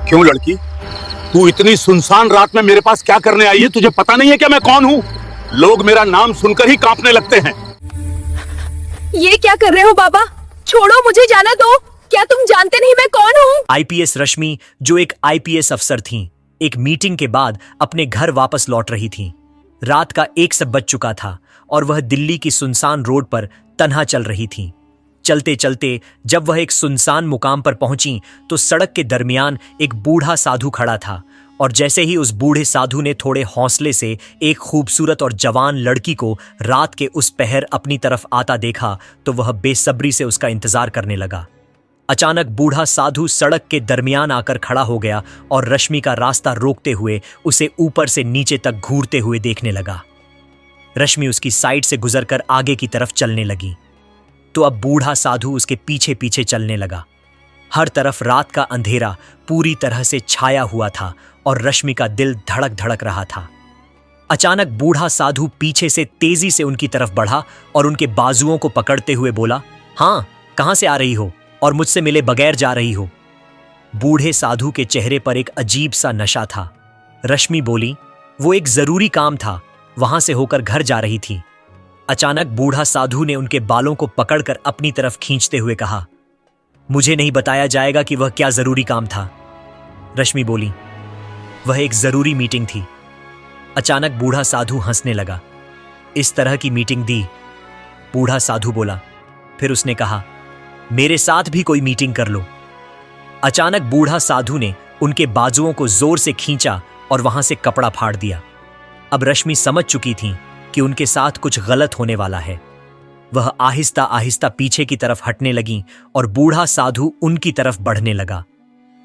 क्यों लड़की, तू इतनी सुनसान रात में मेरे पास क्या करने आई है? तुझे पता नहीं है क्या मैं कौन हूँ? लोग मेरा नाम सुनकर ही कांपने लगते हैं। ये क्या कर रहे हो बाबा? छोड़ो, मुझे जाना दो। क्या तुम जानते नहीं मैं कौन हूँ? आईपीएस रश्मि, जो एक आईपीएस अफसर थीं, एक मीटिंग के बाद अपने घर वापस लौट रही थीं। रात का 1 सब बज चुका था और वह दिल्ली की सुनसान रोड पर तन्हा चल रही थीं। चलते चलते जब वह एक सुनसान मुकाम पर पहुंची तो सड़क के दरमियान एक बूढ़ा साधु खड़ा था और जैसे ही उस बूढ़े साधु ने थोड़े हौसले से एक खूबसूरत और जवान लड़की को रात के उस पहर अपनी तरफ आता देखा तो वह बेसब्री से उसका इंतजार करने लगा। अचानक बूढ़ा साधु सड़क के दरमियान आकर खड़ा हो गया और रश्मि का रास्ता रोकते हुए उसे ऊपर से नीचे तक घूरते हुए देखने लगा। रश्मि उसकी साइड से गुजरकर आगे की तरफ चलने लगी तो अब बूढ़ा साधु उसके पीछे पीछे चलने लगा। हर तरफ रात का अंधेरा पूरी तरह से छाया हुआ था और रश्मि का दिल धड़क धड़क रहा था। अचानक बूढ़ा साधु पीछे से तेजी से उनकी तरफ बढ़ा और उनके बाजुओं को पकड़ते हुए बोला, हाँ, कहां से आ रही हो और मुझसे मिले बगैर जा रही हो? बूढ़े साधु के चेहरे पर एक अजीब सा नशा था। रश्मि बोली, वो एक जरूरी काम था, वहां से होकर घर जा रही थी। अचानक बूढ़ा साधु ने उनके बालों को पकड़कर अपनी तरफ खींचते हुए कहा, मुझे नहीं बताया जाएगा कि वह क्या जरूरी काम था? रश्मि बोली, वह एक जरूरी मीटिंग थी। अचानक बूढ़ा साधु हंसने लगा। इस तरह की मीटिंग दी? बूढ़ा साधु बोला। फिर उसने कहा, मेरे साथ भी कोई मीटिंग कर लो। अचानक बूढ़ा साधु ने उनके बाजुओं को जोर से खींचा और वहां से कपड़ा फाड़ दिया। अब रश्मि समझ चुकी थी कि उनके साथ कुछ गलत होने वाला है। वह आहिस्ता आहिस्ता पीछे की तरफ हटने लगी और बूढ़ा साधु उनकी तरफ बढ़ने लगा।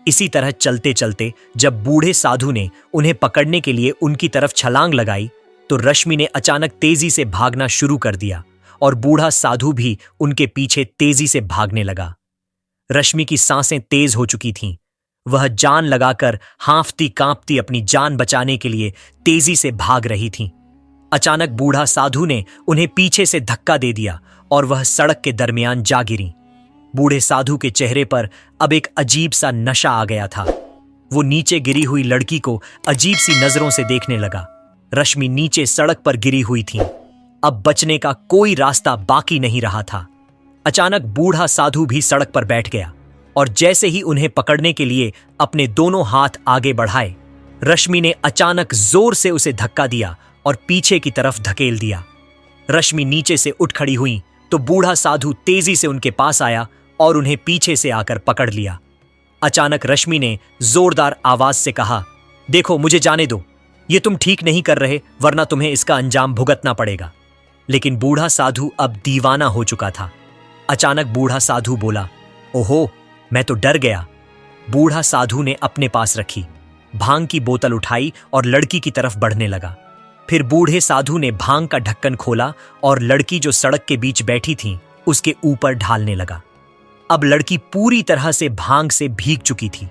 इसी तरह चलते चलते जब बूढ़े साधु ने उन्हें पकड़ने के लिए उनकी तरफ छलांग लगाई तो रश्मि ने अचानक तेजी से भागना शुरू कर दिया और बूढ़ा साधु भी उनके पीछे तेजी से भागने लगा। रश्मि की सांसें तेज हो चुकी थीं। वह जान लगाकर हांफती कांपती अपनी जान बचाने के लिए तेजी से भाग रही थीं। अचानक बूढ़ा साधु ने उन्हें पीछे से धक्का दे दिया और वह सड़क के दरमियान जा गिरी। बूढ़े साधु के चेहरे पर अब एक अजीब सा नशा आ गया था। वो नीचे गिरी हुई लड़की को अजीब सी नजरों से देखने लगा। रश्मि नीचे सड़क पर गिरी हुई थी। अब बचने का कोई रास्ता बाकी नहीं रहा था। अचानक बूढ़ा साधु भी सड़क पर बैठ गया और जैसे ही उन्हें पकड़ने के लिए अपने दोनों हाथ आगे बढ़ाए, रश्मि ने अचानक जोर से उसे धक्का दिया और पीछे की तरफ धकेल दिया। रश्मि नीचे से उठ खड़ी हुई तो बूढ़ा साधु तेजी से उनके पास आया और उन्हें पीछे से आकर पकड़ लिया। अचानक रश्मि ने जोरदार आवाज से कहा, देखो, मुझे जाने दो, ये तुम ठीक नहीं कर रहे, वरना तुम्हें इसका अंजाम भुगतना पड़ेगा। लेकिन बूढ़ा साधु अब दीवाना हो चुका था। अचानक बूढ़ा साधु बोला, ओहो, मैं तो डर गया। बूढ़ा साधु ने अपने पास रखी, भांग की बोतल उठाई और लड़की की तरफ बढ़ने लगा। फिर बूढ़े साधु ने भांग का ढक्कन खोला और लड़की जो सड़क के बीच बैठी थी उसके ऊपर ढालने लगा। अब लड़की पूरी तरह से भांग से भीग चुकी थी।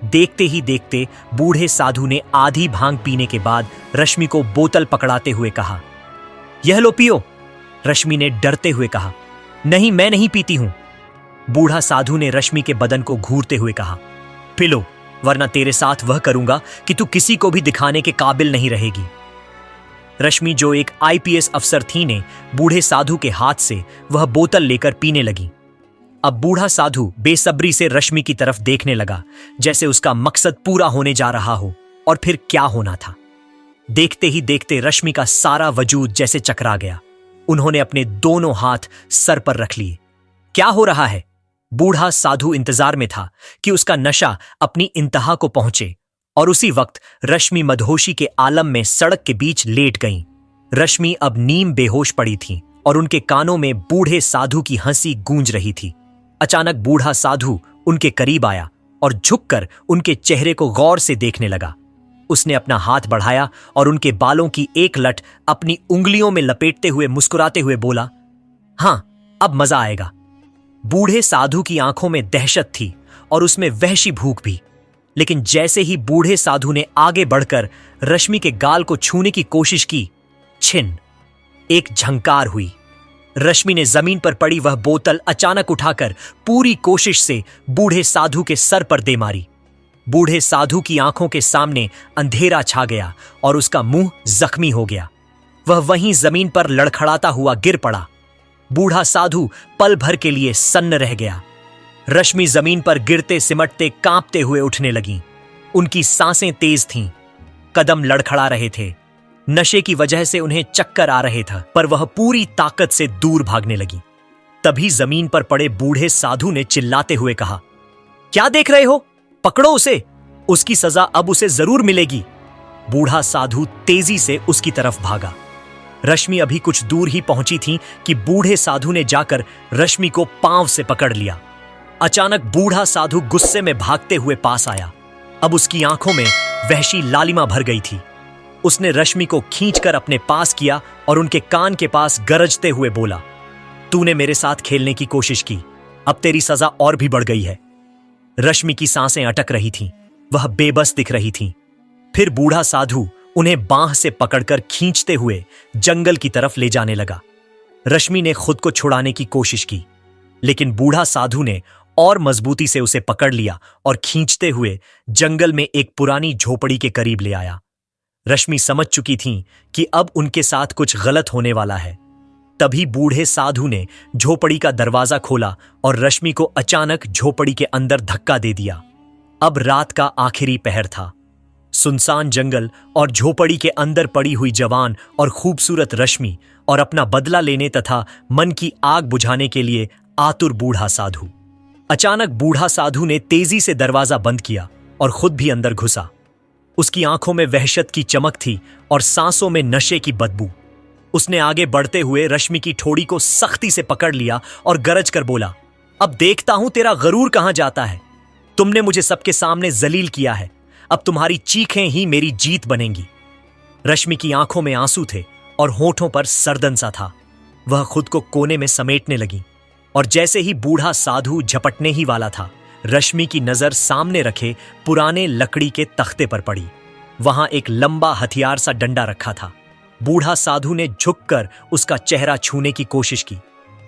देखते ही देखते बूढ़े साधु ने आधी भांग पीने के बाद रश्मि को बोतल पकड़ाते हुए कहा, यह लो पियो। रश्मि ने डरते हुए कहा, नहीं, मैं नहीं पीती हूं। बूढ़ा साधु ने रश्मि के बदन को घूरते हुए कहा, पी लो, वरना तेरे साथ वह करूंगा कि तू किसी को भी दिखाने के काबिल नहीं रहेगी। रश्मि, जो एक आईपीएस अफसर थी, ने बूढ़े साधु के हाथ से वह बोतल लेकर पीने लगी। अब बूढ़ा साधु बेसब्री से रश्मि की तरफ देखने लगा, जैसे उसका मकसद पूरा होने जा रहा हो। और फिर क्या होना था। देखते ही देखते रश्मि का सारा वजूद जैसे चकरा गया। उन्होंने अपने दोनों हाथ सर पर रख लिए। क्या हो रहा है? बूढ़ा साधु इंतजार में था कि उसका नशा अपनी इंतहा को पहुंचे और उसी वक्त रश्मि मदहोशी के आलम में सड़क के बीच लेट गईं। रश्मि अब नीम बेहोश पड़ी थी और उनके कानों में बूढ़े साधु की हंसी गूंज रही थी। अचानक बूढ़ा साधु उनके करीब आया और झुककर उनके चेहरे को गौर से देखने लगा। उसने अपना हाथ बढ़ाया और उनके बालों की एक लट अपनी उंगलियों में लपेटते हुए मुस्कुराते हुए बोला, हां, अब मजा आएगा। बूढ़े साधु की आंखों में दहशत थी और उसमें वहशी भूख भी। लेकिन जैसे ही बूढ़े साधु ने आगे बढ़कर रश्मि के गाल को छूने की कोशिश की, छिन, एक झंकार हुई। रश्मि ने जमीन पर पड़ी वह बोतल अचानक उठाकर पूरी कोशिश से बूढ़े साधु के सर पर दे मारी। बूढ़े साधु की आंखों के सामने अंधेरा छा गया और उसका मुंह जख्मी हो गया। वह वहीं जमीन पर लड़खड़ाता हुआ गिर पड़ा। बूढ़ा साधु पल भर के लिए सन्न रह गया। रश्मि जमीन पर गिरते सिमटते कांपते हुए उठने लगी। उनकी सांसें तेज थीं, कदम लड़खड़ा रहे थे। नशे की वजह से उन्हें चक्कर आ रहे था, पर वह पूरी ताकत से दूर भागने लगी। तभी जमीन पर पड़े बूढ़े साधु ने चिल्लाते हुए कहा, क्या देख रहे हो? पकड़ो उसे, उसकी सजा अब उसे जरूर मिलेगी। बूढ़ा साधु तेजी से उसकी तरफ भागा। रश्मि अभी कुछ दूर ही पहुंची थी कि बूढ़े साधु ने जाकर रश्मि को पांव से पकड़ लिया। अचानक बूढ़ा साधु गुस्से में भागते हुए पास आया। अब उसकी आंखों में वहशी लालिमा भर गई थी। उसने रश्मि को खींचकर अपने पास किया और उनके कान के पास गरजते हुए बोला, तूने मेरे साथ खेलने की कोशिश की, अब तेरी सजा और भी बढ़ गई है। रश्मि की सांसें अटक रही थीं, वह बेबस दिख रही थी। फिर बूढ़ा साधु उन्हें बांह से पकड़कर खींचते हुए जंगल की तरफ ले जाने लगा। रश्मि ने खुद को छुड़ाने की कोशिश की, लेकिन बूढ़ा साधु ने और मजबूती से उसे पकड़ लिया और खींचते हुए जंगल में एक पुरानी झोपड़ी के करीब ले आया। रश्मि समझ चुकी थी कि अब उनके साथ कुछ गलत होने वाला है। तभी बूढ़े साधु ने झोपड़ी का दरवाजा खोला और रश्मि को अचानक झोपड़ी के अंदर धक्का दे दिया। अब रात का आखिरी पहर था। सुनसान जंगल और झोपड़ी के अंदर पड़ी हुई जवान और खूबसूरत रश्मि और अपना बदला लेने तथा मन की आग बुझाने के लिए आतुर बूढ़ा साधु। अचानक बूढ़ा साधु ने तेजी से दरवाजा बंद किया और खुद भी अंदर घुसा। उसकी आंखों में वहशत की चमक थी और सांसों में नशे की बदबू। उसने आगे बढ़ते हुए रश्मि की ठोड़ी को सख्ती से पकड़ लिया और गरज कर बोला, अब देखता हूं तेरा गरूर कहां जाता है। तुमने मुझे सबके सामने जलील किया है, अब तुम्हारी चीखें ही मेरी जीत बनेंगी। रश्मि की आंखों में आंसू थे और होठों पर सरदन सा था। वह खुद को कोने में समेटने लगी और जैसे ही बूढ़ा साधु झपटने ही वाला था, रश्मि की नजर सामने रखे पुराने लकड़ी के तख्ते पर पड़ी। वहां एक लंबा हथियार सा डंडा रखा था। बूढ़ा साधु ने झुककर उसका चेहरा छूने की कोशिश की,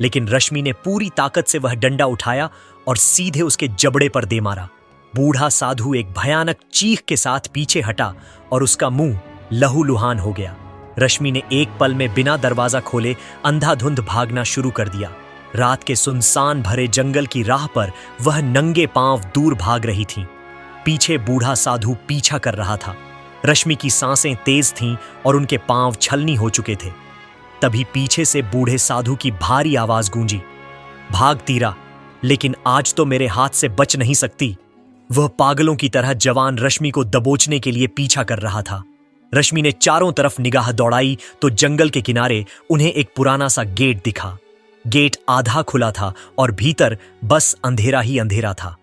लेकिन रश्मि ने पूरी ताकत से वह डंडा उठाया और सीधे उसके जबड़े पर दे मारा। बूढ़ा साधु एक भयानक चीख के साथ पीछे हटा और उसका मुंह लहूलुहान हो गया। रश्मि ने एक पल में बिना दरवाजा खोले अंधाधुंध भागना शुरू कर दिया। रात के सुनसान भरे जंगल की राह पर वह नंगे पांव दूर भाग रही थी। पीछे बूढ़ा साधु पीछा कर रहा था। रश्मि की सांसें तेज थीं और उनके पांव छलनी हो चुके थे। तभी पीछे से बूढ़े साधु की भारी आवाज गूंजी, भाग तीरा, लेकिन आज तो मेरे हाथ से बच नहीं सकती। वह पागलों की तरह जवान रश्मि को दबोचने के लिए पीछा कर रहा था। रश्मि ने चारों तरफ निगाह दौड़ाई तो जंगल के किनारे उन्हें एक पुराना सा गेट दिखा। गेट आधा खुला था और भीतर बस अंधेरा ही अंधेरा था।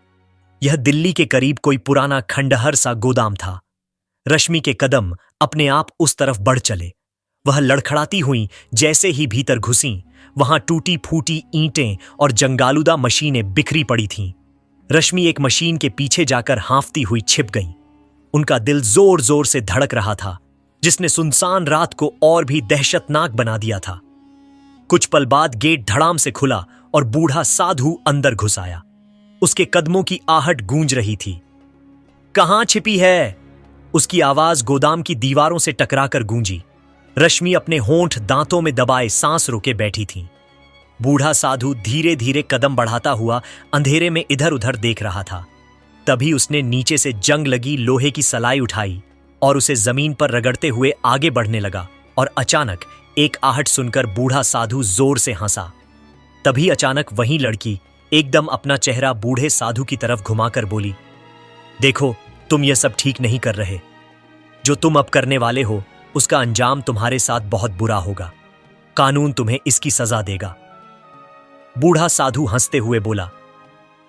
यह दिल्ली के करीब कोई पुराना खंडहर सा गोदाम था। रश्मि के कदम अपने आप उस तरफ बढ़ चले। वह लड़खड़ाती हुई जैसे ही भीतर घुसी, वहां टूटी फूटी ईंटें और जंगालुदा मशीनें बिखरी पड़ी थीं। रश्मि एक मशीन के पीछे जाकर हांफती हुई छिप गई। उनका दिल जोर जोर से धड़क रहा था, जिसने सुनसान रात को और भी दहशतनाक बना दिया था। कुछ पल बाद गेट धड़ाम से खुला और बूढ़ा साधु अंदर घुस आया। उसके कदमों की आहट गूंज रही थी। कहां छिपी है? उसकी आवाज गोदाम की दीवारों से टकराकर गूंजी। रश्मि अपने होंठ दांतों में दबाए सांस रोके बैठी थी। बूढ़ा साधु धीरे धीरे कदम बढ़ाता हुआ अंधेरे में इधर उधर देख रहा था। तभी उसने नीचे से जंग लगी लोहे की सलाई उठाई और उसे जमीन पर रगड़ते हुए आगे बढ़ने लगा। और अचानक एक आहट सुनकर बूढ़ा साधु जोर से हंसा। तभी अचानक वही लड़की एकदम अपना चेहरा बूढ़े साधु की तरफ घुमाकर बोली, देखो, तुम यह सब ठीक नहीं कर रहे। जो तुम अब करने वाले हो उसका अंजाम तुम्हारे साथ बहुत बुरा होगा। कानून तुम्हें इसकी सजा देगा। बूढ़ा साधु हंसते हुए बोला,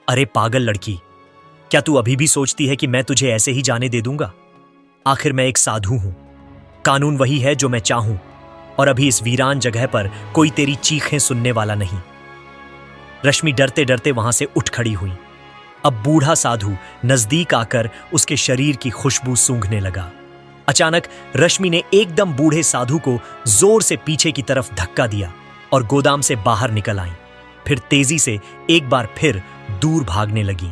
अरे पागल लड़की, क्या तू अभी भी सोचती है कि मैं तुझे ऐसे ही जाने दे दूंगा? आखिर मैं एक साधु हूं। कानून वही है जो मैं चाहूं, और अभी इस वीरान जगह पर कोई तेरी चीखें सुनने वाला नहीं। रश्मि डरते डरते वहां से उठ खड़ी हुई। अब बूढ़ा साधु नजदीक आकर उसके शरीर की खुशबू सूंघने लगा। अचानक रश्मि ने एकदम बूढ़े साधु को जोर से पीछे की तरफ धक्का दिया और गोदाम से बाहर निकल आई। फिर तेजी से एक बार फिर दूर भागने लगी।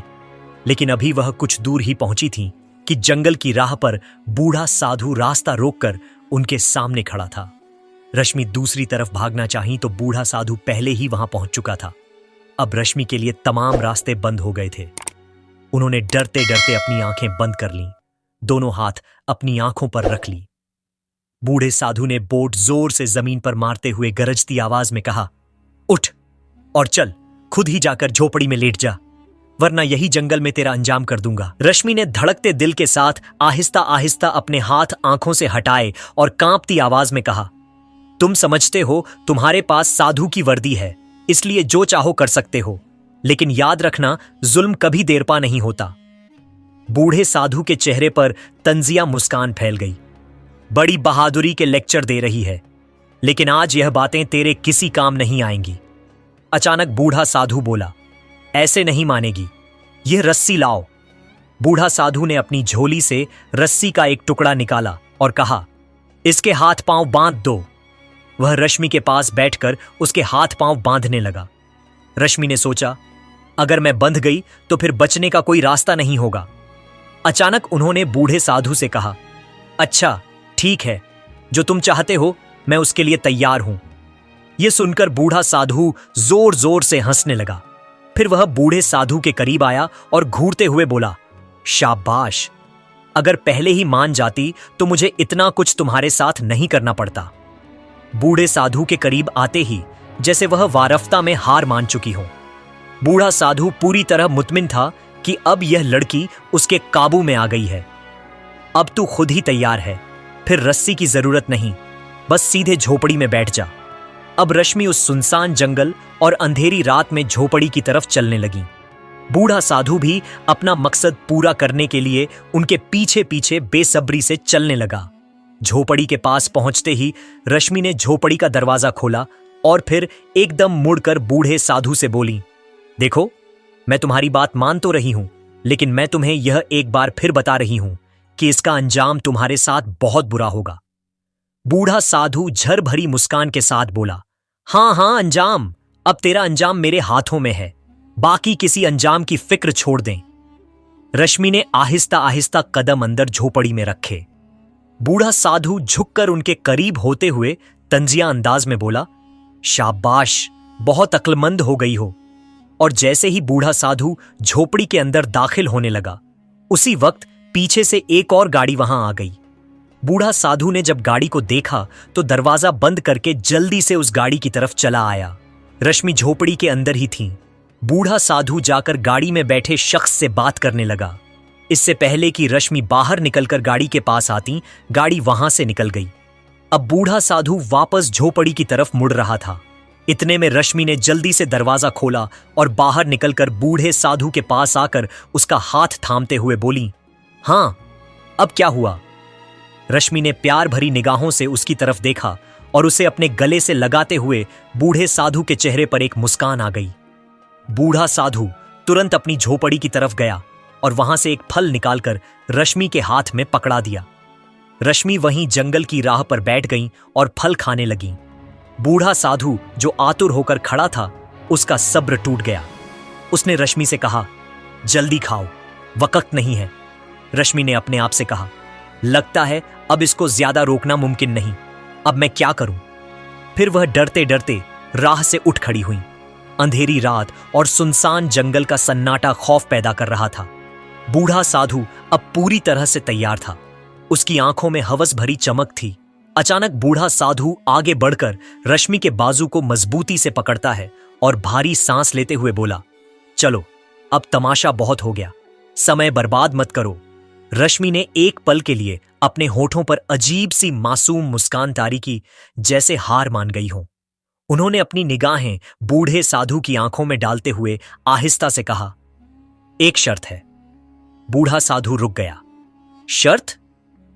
लेकिन अभी वह कुछ दूर ही पहुंची थी कि जंगल की राह पर बूढ़ा साधु रास्ता रोककर उनके सामने खड़ा था। रश्मि दूसरी तरफ भागना चाही तो बूढ़ा साधु पहले ही वहां पहुंच चुका था। अब रश्मि के लिए तमाम रास्ते बंद हो गए थे। उन्होंने डरते डरते अपनी आंखें बंद कर लीं, दोनों हाथ अपनी आंखों पर रख ली। बूढ़े साधु ने बोट जोर से जमीन पर मारते हुए गरजती आवाज में कहा, उठ और चल, खुद ही जाकर झोपड़ी में लेट जा, वरना यही जंगल में तेरा अंजाम कर दूंगा। रश्मि ने धड़कते दिल के साथ आहिस्ता आहिस्ता अपने हाथ आंखों से हटाए और कांपती आवाज में कहा, तुम समझते हो तुम्हारे पास साधु की वर्दी है, इसलिए जो चाहो कर सकते हो, लेकिन याद रखना जुल्म कभी देर पा नहीं होता। बूढ़े साधु के चेहरे पर तंजिया मुस्कान फैल गई। बड़ी बहादुरी के लेक्चर दे रही है, लेकिन आज यह बातें तेरे किसी काम नहीं आएंगी। अचानक बूढ़ा साधु बोला, ऐसे नहीं मानेगी, यह रस्सी लाओ। बूढ़ा साधु ने अपनी झोली से रस्सी का एक टुकड़ा निकाला और कहा, इसके हाथ पांव बांध दो। वह रश्मि के पास बैठकर उसके हाथ पांव बांधने लगा। रश्मि ने सोचा, अगर मैं बंध गई तो फिर बचने का कोई रास्ता नहीं होगा। अचानक उन्होंने बूढ़े साधु से कहा, अच्छा ठीक है, जो तुम चाहते हो मैं उसके लिए तैयार हूं। यह सुनकर बूढ़ा साधु जोर जोर से हंसने लगा। फिर वह बूढ़े साधु के करीब आया और घूरते हुए बोला, शाबाश, अगर पहले ही मान जाती तो मुझे इतना कुछ तुम्हारे साथ नहीं करना पड़ता। बूढ़े साधु के करीब आते ही जैसे वह वारफ्ता में हार मान चुकी हो। बूढ़ा साधु पूरी तरह मुतमिन था कि अब यह लड़की उसके काबू में आ गई है। अब तू खुद ही तैयार है, फिर रस्सी की जरूरत नहीं, बस सीधे झोपड़ी में बैठ जा। अब रश्मि उस सुनसान जंगल और अंधेरी रात में झोपड़ी की तरफ चलने लगी। बूढ़ा साधु भी अपना मकसद पूरा करने के लिए उनके पीछे पीछे बेसब्री से चलने लगा। झोपड़ी के पास पहुंचते ही रश्मि ने झोपड़ी का दरवाजा खोला और फिर एकदम मुड़कर बूढ़े साधु से बोली, देखो, मैं तुम्हारी बात मान तो रही हूं, लेकिन मैं तुम्हें यह एक बार फिर बता रही हूं कि इसका अंजाम तुम्हारे साथ बहुत बुरा होगा। बूढ़ा साधु झर भरी मुस्कान के साथ बोला, हां हां, अंजाम, अब तेरा अंजाम मेरे हाथों में है, बाकी किसी अंजाम की फिक्र छोड़ दें। रश्मि ने आहिस्ता आहिस्ता कदम अंदर झोपड़ी में रखे। बूढ़ा साधु झुककर उनके करीब होते हुए तंजिया अंदाज में बोला, शाबाश, बहुत अक्लमंद हो गई हो। और जैसे ही बूढ़ा साधु झोपड़ी के अंदर दाखिल होने लगा, उसी वक्त पीछे से एक और गाड़ी वहां आ गई। बूढ़ा साधु ने जब गाड़ी को देखा तो दरवाजा बंद करके जल्दी से उस गाड़ी की तरफ चला आया। रश्मि झोपड़ी के अंदर ही थी। बूढ़ा साधु जाकर गाड़ी में बैठे शख्स से बात करने लगा। इससे पहले कि रश्मि बाहर निकलकर गाड़ी के पास आती, गाड़ी वहां से निकल गई। अब बूढ़ा साधु वापस झोपड़ी की तरफ मुड़ रहा था। इतने में रश्मि ने जल्दी से दरवाजा खोला और बाहर निकलकर बूढ़े साधु के पास आकर उसका हाथ थामते हुए बोली, हां, अब क्या हुआ? रश्मि ने प्यार भरी निगाहों से उसकी तरफ देखा और उसे अपने गले से लगाते हुए बूढ़े साधु के चेहरे पर एक मुस्कान आ गई। बूढ़ा साधु तुरंत अपनी झोपड़ी की तरफ गया और वहां से एक फल निकालकर रश्मि के हाथ में पकड़ा दिया। रश्मि वहीं जंगल की राह पर बैठ गई और फल खाने लगी। बूढ़ा साधु जो आतुर होकर खड़ा था, उसका सब्र टूट गया। उसने रश्मि से कहा, जल्दी खाओ, वक्त नहीं है। रश्मि ने अपने आप से कहा, लगता है अब इसको ज्यादा रोकना मुमकिन नहीं, अब मैं क्या करूं? फिर वह डरते डरते राह से उठ खड़ी हुई। अंधेरी रात और सुनसान जंगल का सन्नाटा खौफ पैदा कर रहा था। बूढ़ा साधु अब पूरी तरह से तैयार था। उसकी आंखों में हवस भरी चमक थी। अचानक बूढ़ा साधु आगे बढ़कर रश्मि के बाजू को मजबूती से पकड़ता है और भारी सांस लेते हुए बोला, चलो, अब तमाशा बहुत हो गया, समय बर्बाद मत करो। रश्मि ने एक पल के लिए अपने होठों पर अजीब सी मासूम मुस्कान तारी की, जैसे हार मान गई हो। उन्होंने अपनी निगाहें बूढ़े साधु की आंखों में डालते हुए आहिस्ता से कहा, एक शर्त है। बूढ़ा साधु रुक गया। शर्त?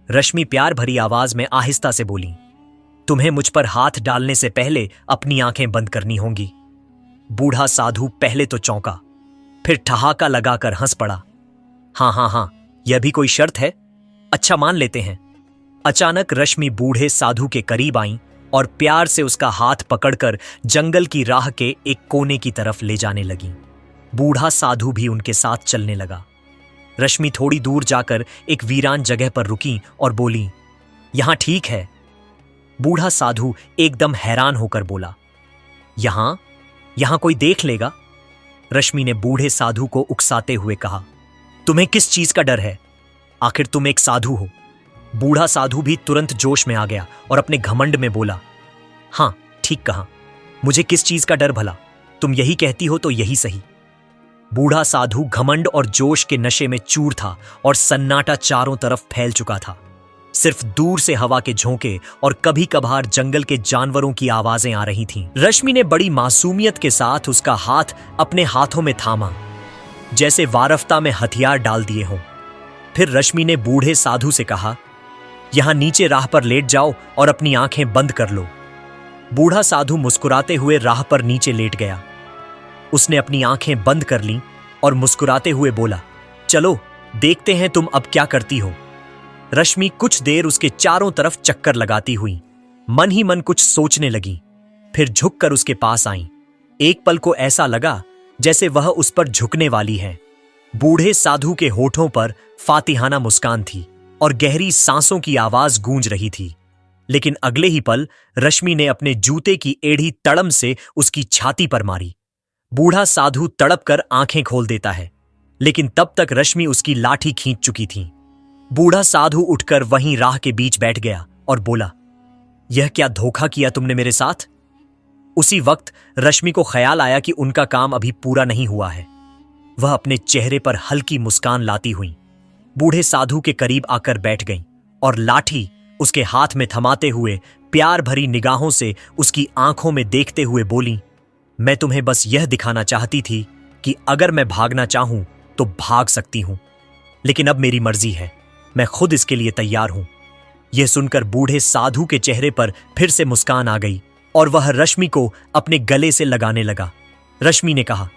रश्मि प्यार भरी आवाज में आहिस्ता से बोली, तुम्हें मुझ पर हाथ डालने से पहले अपनी आंखें बंद करनी होंगी। बूढ़ा साधु पहले तो चौंका, फिर ठहाका लगाकर हंस पड़ा। हां हां हां, यह भी कोई शर्त है? अच्छा, मान लेते हैं। अचानक रश्मि बूढ़े साधु के करीब आई और प्यार से उसका हाथ पकड़कर जंगल की राह के एक कोने की तरफ ले जाने लगी। बूढ़ा साधु भी उनके साथ चलने लगा। रश्मि थोड़ी दूर जाकर एक वीरान जगह पर रुकी और बोली, यहां ठीक है। बूढ़ा साधु एकदम हैरान होकर बोला, यहां यहां कोई देख लेगा? रश्मि ने बूढ़े साधु को उकसाते हुए कहा, तुम्हें किस चीज का डर है? आखिर तुम एक साधु हो। बूढ़ा साधु भी तुरंत जोश में आ गया और अपने घमंड में बोला, हां ठीक कहा, मुझे किस चीज का डर भला? तुम यही कहती हो तो यही सही। बूढ़ा साधु घमंड और जोश के नशे में चूर था और सन्नाटा चारों तरफ फैल चुका था। सिर्फ दूर से हवा के झोंके और कभी कभार जंगल के जानवरों की आवाजें आ रही थीं। रश्मि ने बड़ी मासूमियत के साथ उसका हाथ अपने हाथों में थामा, जैसे वारफ्ता में हथियार डाल दिए हों। फिर रश्मि ने बूढ़े साधु से कहा, यहां नीचे राह पर लेट जाओ और अपनी आंखें बंद कर लो। बूढ़ा साधु मुस्कुराते हुए राह पर नीचे लेट गया। उसने अपनी आंखें बंद कर लीं और मुस्कुराते हुए बोला, चलो देखते हैं तुम अब क्या करती हो। रश्मि कुछ देर उसके चारों तरफ चक्कर लगाती हुई मन ही मन कुछ सोचने लगी। फिर झुककर उसके पास आई। एक पल को ऐसा लगा जैसे वह उस पर झुकने वाली है। बूढ़े साधु के होठों पर फातिहाना मुस्कान थी और गहरी सांसों की आवाज गूंज रही थी। लेकिन अगले ही पल रश्मि ने अपने जूते की एड़ी तड़म से उसकी छाती पर मारी। बूढ़ा साधु तड़प कर आंखें खोल देता है, लेकिन तब तक रश्मि उसकी लाठी खींच चुकी थी। बूढ़ा साधु उठकर वहीं राह के बीच बैठ गया और बोला, यह क्या धोखा किया तुमने मेरे साथ? उसी वक्त रश्मि को ख्याल आया कि उनका काम अभी पूरा नहीं हुआ है। वह अपने चेहरे पर हल्की मुस्कान लाती हुई बूढ़े साधु के करीब आकर बैठ गईं और लाठी उसके हाथ में थमाते हुए प्यार भरी निगाहों से उसकी आंखों में देखते हुए बोली, मैं तुम्हें बस यह दिखाना चाहती थी कि अगर मैं भागना चाहूं तो भाग सकती हूं, लेकिन अब मेरी मर्जी है, मैं खुद इसके लिए तैयार हूं। यह सुनकर बूढ़े साधु के चेहरे पर फिर से मुस्कान आ गई और वह रश्मि को अपने गले से लगाने लगा। रश्मि ने कहा,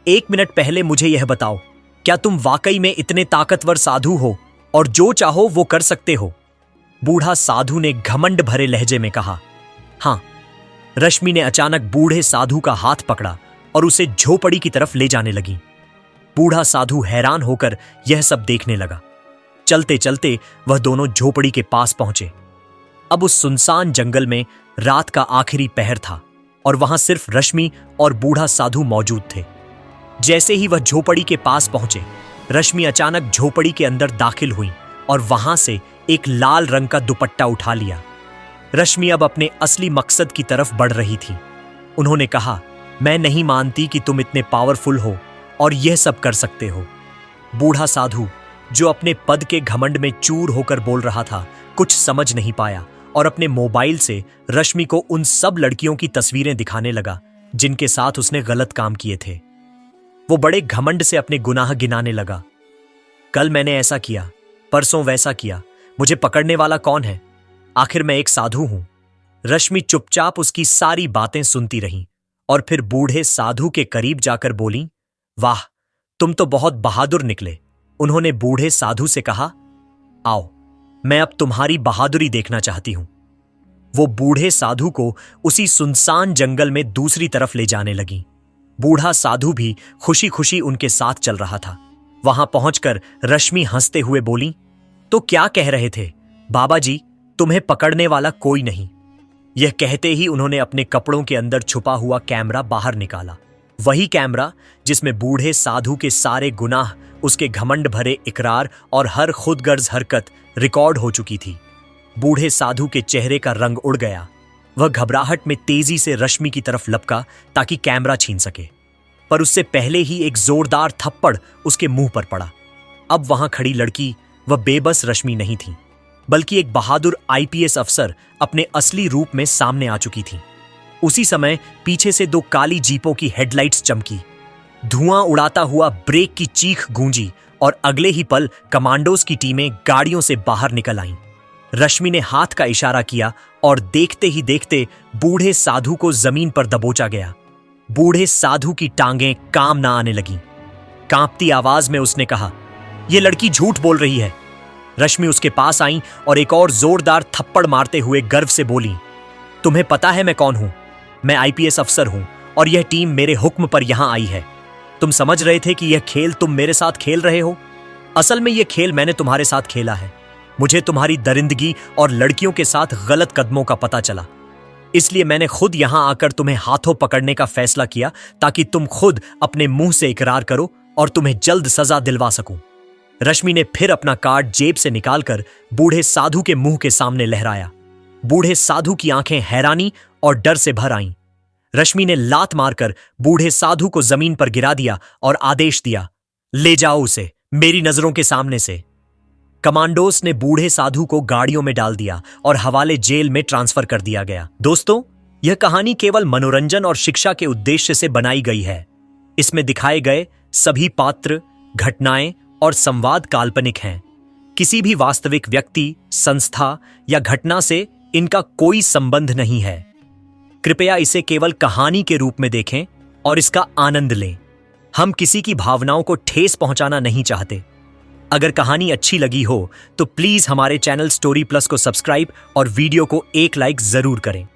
1 मिनट पहले मुझे यह बताओ, क्या तुम वाकई में इतने ताकतवर साधु हो और जो चाहो वो कर सकते हो? बूढ़ा साधु ने घमंड भरे लहजे में कहा, हां। रश्मि ने अचानक बूढ़े साधु का हाथ पकड़ा और उसे झोपड़ी की तरफ ले जाने लगी। बूढ़ा साधु हैरान होकर यह सब देखने लगा। चलते चलते वह दोनों झोपड़ी के पास पहुंचे। अब उस सुनसान जंगल में रात का आखिरी पहर था और वहां सिर्फ रश्मि और बूढ़ा साधु मौजूद थे। जैसे ही वह झोपड़ी के पास पहुंचे, रश्मि अचानक झोपड़ी के अंदर दाखिल हुई और वहां से एक लाल रंग का दुपट्टा उठा लिया। रश्मि अब अपने असली मकसद की तरफ बढ़ रही थी। उन्होंने कहा, मैं नहीं मानती कि तुम इतने पावरफुल हो और यह सब कर सकते हो। बूढ़ा साधु, जो अपने पद के घमंड में चूर होकर बोल रहा था, कुछ समझ नहीं पाया और अपने मोबाइल से रश्मि को उन सब लड़कियों की तस्वीरें दिखाने लगा जिनके साथ उसने गलत काम किए थे। वो बड़े घमंड से अपने गुनाह गिनाने लगा। कल मैंने ऐसा किया, परसों वैसा किया, मुझे पकड़ने वाला कौन है? आखिर मैं एक साधु हूं। रश्मि चुपचाप उसकी सारी बातें सुनती रही और फिर बूढ़े साधु के करीब जाकर बोली, वाह, तुम तो बहुत बहादुर निकले। उन्होंने बूढ़े साधु से कहा, आओ, मैं अब तुम्हारी बहादुरी देखना चाहती हूं। वो बूढ़े साधु को उसी सुनसान जंगल में दूसरी तरफ ले जाने लगी। बूढ़ा साधु भी खुशी खुशी उनके साथ चल रहा था। वहां पहुंचकर रश्मि हंसते हुए बोली, तो क्या कह रहे थे बाबा जी, तुम्हें पकड़ने वाला कोई नहीं। यह कहते ही उन्होंने अपने कपड़ों के अंदर छुपा हुआ कैमरा बाहर निकाला। वही कैमरा जिसमें बूढ़े साधु के सारे गुनाह, उसके घमंड भरे इकरार और हर खुदगर्ज हरकत रिकॉर्ड हो चुकी थी। बूढ़े साधु के चेहरे का रंग उड़ गया। वह घबराहट में तेजी से रश्मि की तरफ लपका ताकि कैमरा छीन सके, पर उससे पहले ही एक जोरदार थप्पड़ उसके मुंह पर पड़ा। अब वहां खड़ी लड़की वह बेबस रश्मि नहीं थी, बल्कि एक बहादुर आईपीएस अफसर अपने असली रूप में सामने आ चुकी थी। उसी समय पीछे से 2 काली जीपों की हेडलाइट्स चमकी, धुआं उड़ाता हुआ ब्रेक की चीख गूंजी और अगले ही पल कमांडोज की टीमें गाड़ियों से बाहर निकल आईं। रश्मि ने हाथ का इशारा किया और देखते ही देखते बूढ़े साधु को जमीन पर दबोचा गया। बूढ़े साधु की टांगें काम ना आने लगीं। कांपती आवाज में उसने कहा, यह लड़की झूठ बोल रही है। रश्मि उसके पास आई और एक और जोरदार थप्पड़ मारते हुए गर्व से बोली, तुम्हें पता है मैं कौन हूं? मैं आईपीएस अफसर हूं और यह टीम मेरे हुक्म पर यहां आई है। तुम समझ रहे थे कि यह खेल तुम मेरे साथ खेल रहे हो? असल में यह खेल मैंने तुम्हारे साथ खेला है। मुझे तुम्हारी दरिंदगी और लड़कियों के साथ गलत कदमों का पता चला, इसलिए मैंने खुद यहां आकर तुम्हें हाथों पकड़ने का फैसला किया ताकि तुम खुद अपने मुंह से इकरार करो और तुम्हें जल्द सजा दिलवा सकूं। रश्मि ने फिर अपना कार्ड जेब से निकालकर बूढ़े साधु के मुंह के सामने लहराया। बूढ़े साधु की आंखें हैरानी और डर से भर आईं। रश्मि ने लात मारकर बूढ़े साधु को जमीन पर गिरा दिया और आदेश दिया, ले जाओ उसे मेरी नजरों के सामने से। कमांडोस ने बूढ़े साधु को गाड़ियों में डाल दिया और हवाले जेल में ट्रांसफर कर दिया गया। दोस्तों, यह कहानी केवल मनोरंजन और शिक्षा के उद्देश्य से बनाई गई है। इसमें दिखाए गए सभी पात्र, घटनाएं और संवाद काल्पनिक हैं। किसी भी वास्तविक व्यक्ति, संस्था या घटना से इनका कोई संबंध नहीं है। कृपया इसे केवल कहानी के रूप में देखें और इसका आनंद लें। हम किसी की भावनाओं को ठेस पहुंचाना नहीं चाहते। अगर कहानी अच्छी लगी हो तो प्लीज हमारे चैनल स्टोरी प्लस को सब्सक्राइब और वीडियो को एक लाइक जरूर करें।